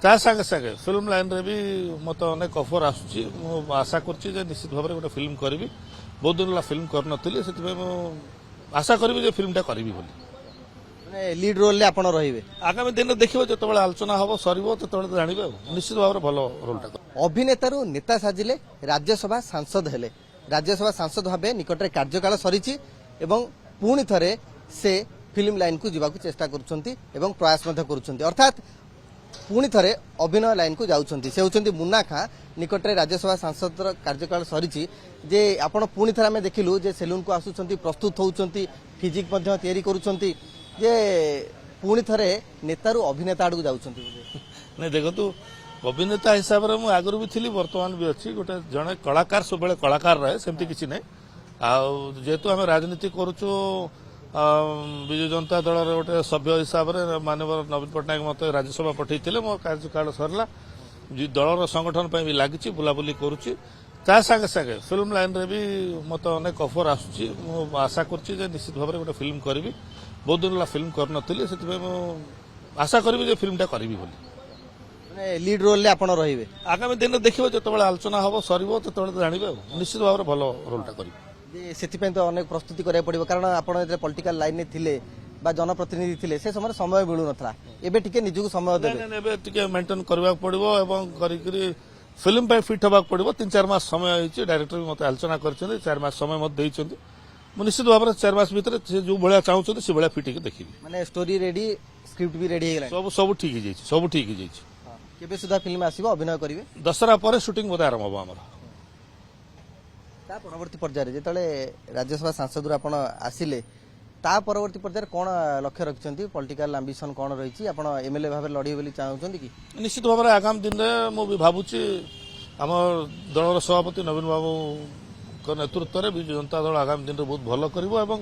ତା ସାଙ୍ଗେ ସାଙ୍ଗେ ଫିଲ୍ମ ଲାଇନ୍ରେ ବି ମୋତେ ଅନେକ ଅଫର ଆସୁଛି। ମୁଁ ଆଶା କରୁଛି ଯେ ନିଶ୍ଚିତ ଭାବରେ ଗୋଟେ ଫିଲ୍ମ କରିବି। ବହୁତ ଦିନ ହେଲା ଫିଲ୍ମ କରିନଥିଲି, ସେଥିପାଇଁ ମୁଁ ଆଶା କରିବି ଯେ ଫିଲ୍ମଟା କରିବି ବୋଲି। ମାନେ ଲିଡ୍ ରୋଲରେ ଆପଣ ରହିବେ? ଆଗାମୀ ଦିନରେ ଦେଖିବ, ଯେତେବେଳେ ଆଲୋଚନା ହବ ସରିବ ସେତେବେଳେ ତ ଜାଣିବେ। ଆଉ ନିଶ୍ଚିତ ଭାବରେ ଭଲ ରୋଲଟା। ଅଭିନେତାରୁ ନେତା ସାଜିଲେ, ରାଜ୍ୟସଭା ସାଂସଦ ହେଲେ। ରାଜ୍ୟସଭା ସାଂସଦ ଭାବେ ନିକଟରେ କାର୍ଯ୍ୟକାଳ ସରିଛି ଏବଂ ପୁଣି ଥରେ ସେ ଫିଲ୍ମ ଲାଇନକୁ ଯିବାକୁ ଚେଷ୍ଟା କରୁଛନ୍ତି ଏବଂ ପ୍ରୟାସ ମଧ୍ୟ କରୁଛନ୍ତି, ଅର୍ଥାତ୍ ପୁଣି ଥରେ ଅଭିନୟ ଲାଇନକୁ ଯାଉଛନ୍ତି। ସେ ହେଉଛନ୍ତି ମୁନ୍ନା ଖାଁ। ନିକଟରେ ରାଜ୍ୟସଭା ସାଂସଦର କାର୍ଯ୍ୟକାଳ ସରିଛି ଯେ ଆପଣ ପୁଣି ଥରେ ଆମେ ଦେଖିଲୁ ଯେ ସେଲୁନକୁ ଆସୁଛନ୍ତି, ପ୍ରସ୍ତୁତ ହେଉଛନ୍ତି, ଫିଜିକ୍ ମଧ୍ୟ ତିଆରି କରୁଛନ୍ତି, ଯେ ପୁଣି ଥରେ ନେତାରୁ ଅଭିନେତା ଆଡ଼କୁ ଯାଉଛନ୍ତି। ନାଇଁ ଦେଖନ୍ତୁ, ଅଭିନେତା ହିସାବରେ ମୁଁ ଆଗରୁ ବି ଥିଲି, ବର୍ତ୍ତମାନ ବି ଅଛି। ଗୋଟେ ଜଣେ କଳାକାର ସବୁବେଳେ କଳାକାର ରହେ, ସେମିତି କିଛି ନାହିଁ। ଆଉ ଯେହେତୁ ଆମେ ରାଜନୀତି କରୁଛୁ, ବିଜୁ ଜନତା ଦଳର ଗୋଟେ ସଭ୍ୟ ହିସାବରେ ମାନ୍ୟବର ନବୀନ ପଟ୍ଟନାୟକ ମୋତେ ରାଜ୍ୟସଭା ପଠାଇଥିଲେ। ମୋ କାର୍ଯ୍ୟକାଳ ସରିଲା, ଦଳର ସଂଗଠନ ପାଇଁ ବି ଲାଗିଛି, ବୁଲାବୁଲି କରୁଛି। ତା ସାଙ୍ଗେ ସାଙ୍ଗେ ଫିଲ୍ମ ଲାଇନ୍ରେ ବି ମୋତେ ଅନେକ ଅଫର ଆସୁଛି। ମୁଁ ଆଶା କରୁଛି ଯେ ନିଶ୍ଚିତ ଭାବରେ ଗୋଟେ ଫିଲ୍ମ କରିବି। ବହୁତ ଦିନ ହେଲା ଫିଲ୍ମ କରିନଥିଲି, ସେଥିପାଇଁ ମୁଁ ଆଶା କରିବି ଯେ ଫିଲ୍ମଟା କରିବି ବୋଲି। ମାନେ ଲିଡ୍ ରୋଲରେ ଆପଣ ରହିବେ? ଆଗାମୀ ଦିନରେ ଦେଖିବ, ଯେତେବେଳେ ଆଲୋଚନା ହବ ସରିବ ସେତେବେଳେ ତ ଜାଣିବେ। ଆଉ ନିଶ୍ଚିତ ଭାବରେ ଭଲ ରୋଲଟା କରିବି। ସେଥିପାଇଁ ତ ଅନେକ ପ୍ରସ୍ତୁତି କରିବାକୁ ପଡ଼ିବ, କାରଣ ଆପଣ ଯେତେବେଳେ ପଲିଟିକାଲ ଲାଇନରେ ଥିଲେ ବା ଜନପ୍ରତିନିଧି ଥିଲେ ସେ ସମୟରେ ସମୟ ମିଳୁନଥିଲା। ଏବେ ଟିକେ ନିଜକୁ ସମୟ ଦେବେ? ଏବେ ଟିକେ ମେଣ୍ଟେନ୍ କରିବାକୁ ପଡ଼ିବ ଏବଂ କରିକିରି ଫିଲ୍ମ ପାଇଁ ଫିଟ୍ ହେବାକୁ ପଡ଼ିବ। 3-4 ମାସ ସମୟ ହେଇଛି। ଡାଇରେକ୍ଟର ବି ମୋତେ ଆଲୋଚନା କରିଛନ୍ତି, 4 ମାସ ସମୟ ମୋତେ ଦେଇଛନ୍ତି। ମୁଁ ନିଶ୍ଚିତ ଭାବରେ 4 ମାସ ଭିତରେ ସେ ଯେଉଁ ଭଳିଆ ଚାହୁଁଛନ୍ତି ସେ ଭଳିଆ ଫିଟ୍ ହେଇକି ଦେଖିବି। ମାନେ ଷ୍ଟୋରି ରେଡି, ସ୍କ୍ରିପ୍ଟ ବି ରେଡି ହେଇଗଲାଣି? ସବୁ ଠିକ୍ ହେଇଯାଇଛି, ସବୁ ଠିକ୍ ହେଇଯାଇଛି। କେବେ ସୁଦ୍ଧା ଫିଲ୍ମ ଆସିବ, ଅଭିନୟ କରିବେ? ଦଶହରା ପରେ ସୁଟିଂ ବୋଧେ ଆରମ୍ଭ ହେବ ଆମର। ତା ପରବର୍ତ୍ତୀ ପର୍ଯ୍ୟାୟରେ ଯେତେବେଳେ ରାଜ୍ୟସଭା ସାଂସଦରୁ ଆପଣ ଆସିଲେ, ତା ପରବର୍ତ୍ତୀ ପର୍ଯ୍ୟାୟରେ କ'ଣ ଲକ୍ଷ୍ୟ ରଖିଛନ୍ତି? ପଲିଟିକାଲ ଆମ୍ବିସନ୍ କ'ଣ ରହିଛି? ଆପଣ ଏମ୍ଏଲ୍ଏ ଭାବରେ ଲଢ଼ିବେ ବୋଲି ଚାହୁଁଛନ୍ତି କି? ନିଶ୍ଚିତ ଭାବରେ ଆଗାମୀ ଦିନରେ ମୁଁ ବି ଭାବୁଛି ଆମ ଦଳର ସଭାପତି ନବୀନ ବାବୁଙ୍କ ନେତୃତ୍ୱରେ ବିଜୁ ଜନତା ଦଳ ଆଗାମୀ ଦିନରେ ବହୁତ ଭଲ କରିବ ଏବଂ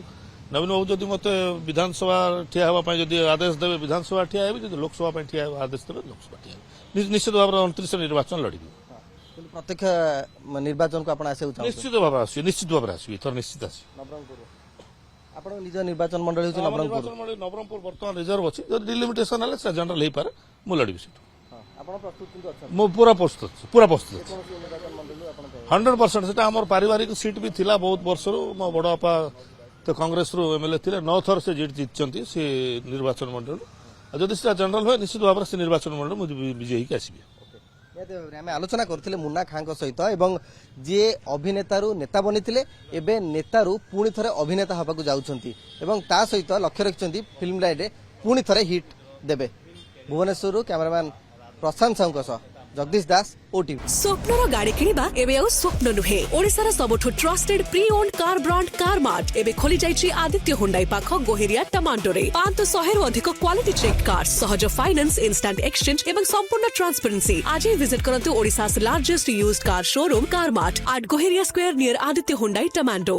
ନବୀନ ବାବୁ ଯଦି ମୋତେ ବିଧାନସଭା ଠିଆ ହେବା ପାଇଁ ଯଦି ଆଦେଶ ଦେବେ ବିଧାନସଭା ଠିଆ ହେବି, ଯଦି ଲୋକସଭା ପାଇଁ ଠିଆ ହେବା ଆଦେଶ ଦେବେ ଲୋକସଭା ଠିଆ ହେବି। ନିଶ୍ଚିତ ଭାବରେ 29 ନିର୍ବାଚନ ଲଢ଼ିବି। ପ୍ରତ୍ୟକ୍ଷ ନିର୍ବାଚନକୁ ଆପଣ ଆସିବାକୁ ଚାହୁଁଛନ୍ତି? ନିଶ୍ଚିତ ଭାବରେ ଆସିବି, ନିଶ୍ଚିତ ଭାବରେ ଆସିବି, ଏଥର ନିଶ୍ଚିତ ଆସିବି। ନବରଙ୍ଗପୁର ଆପଣଙ୍କ ନିଜ ନିର୍ବାଚନ ମଣ୍ଡଳୀ ହେଉଛି ନବରଙ୍ଗପୁର? ନବରଙ୍ଗପୁର ବର୍ତ୍ତମାନ ରିଜର୍ଭ ଅଛି, ଯଦି ଡିଲିମିଟେସନ ହେଲେ ସେ ଜେନେରାଲ ହେଇପାରେ, ମୁଁ ଲଢ଼ିବି ସେଠୁ। ଆପଣ ପ୍ରସ୍ତୁତ କିନ୍ତୁ ଅଛନ୍ତି? ମୁଁ ପୁରା ପ୍ରସ୍ତୁତ ଅଛି, ପୁରା ପ୍ରସ୍ତୁତ ଅଛି। 100%। ସେଟା ଆମର ପାରିବାରିକ ସିଟ୍ ବି ଥିଲା ବହୁତ ବର୍ଷରୁ। ମୋ ବଡ଼ ବାପା ତ କଂଗ୍ରେସରୁ ଏମ୍ଏଲ୍ଏ ଥିଲେ, 9 ଥର ସେ ଜିତିଛନ୍ତି ସେ ନିର୍ବାଚନ ମଣ୍ଡଳୀରୁ। ଆଉ ଯଦି ସେଟା ଜେନେରାଲ ହୁଏ ନିଶ୍ଚିତ ଭାବରେ ସେ ନିର୍ବାଚନ ମଣ୍ଡଳୀ ମୁଁ ବିଜୟୀ ହେଇକି ଆସିବି। ଆମେ ଆଲୋଚନା କରୁଥିଲେ ମୁନ୍ନା ଖାଁଙ୍କ ସହିତ ଏବଂ ଯିଏ ଅଭିନେତାରୁ ନେତା ବନିଥିଲେ, ଏବେ ନେତାରୁ ପୁଣି ଥରେ ଅଭିନେତା ହେବାକୁ ଯାଉଛନ୍ତି ଏବଂ ତା ସହିତ ଲକ୍ଷ୍ୟ ରଖିଛନ୍ତି ଫିଲ୍ମ ଲାଇନରେ ପୁଣି ଥରେ ହିଟ୍ ଦେବେ। ଭୁବନେଶ୍ୱରରୁ କ୍ୟାମେରାମ୍ୟାନ ପ୍ରଶାନ୍ତ ସାହୁଙ୍କ ସହ ଜଗଦୀଶ ଦାସ, ଓଟିଭି। ସ୍ୱପ୍ନର ଗାଡ଼ି କିଣିବା ଏବେ ଆଉ ସ୍ୱପ୍ନ ନୁହେଁ। ଓଡ଼ିଶାର ସବୁଠୁ trusted pre owned car brand car mart ଏବେ ଖୋଲି ଯାଇଛି ଆଦିତ୍ୟ ହୁଣ୍ଡାଇ ପାଖ ଗୋହେରିଆ ଟମାଣ୍ଡୋରେ। 500ରୁ ଅଧିକ କ୍ୱାଲିଟି ଚେକ୍ କାର୍, ସହଜ ଫାଇନାନ୍ସ, ଇନଷ୍ଟାଣ୍ଟ ଏକ୍ସଚେଞ୍ଜ ଏବଂ ସମ୍ପୂର୍ଣ୍ଣ ଟ୍ରାନ୍ସପରେନ୍ସି। ଆଜି ଭିଜିଟ୍ କରନ୍ତୁ Odisha's largest used car showroom car mart at Goheria square near Aditya Hyundai ଟମାଣ୍ଡୋ।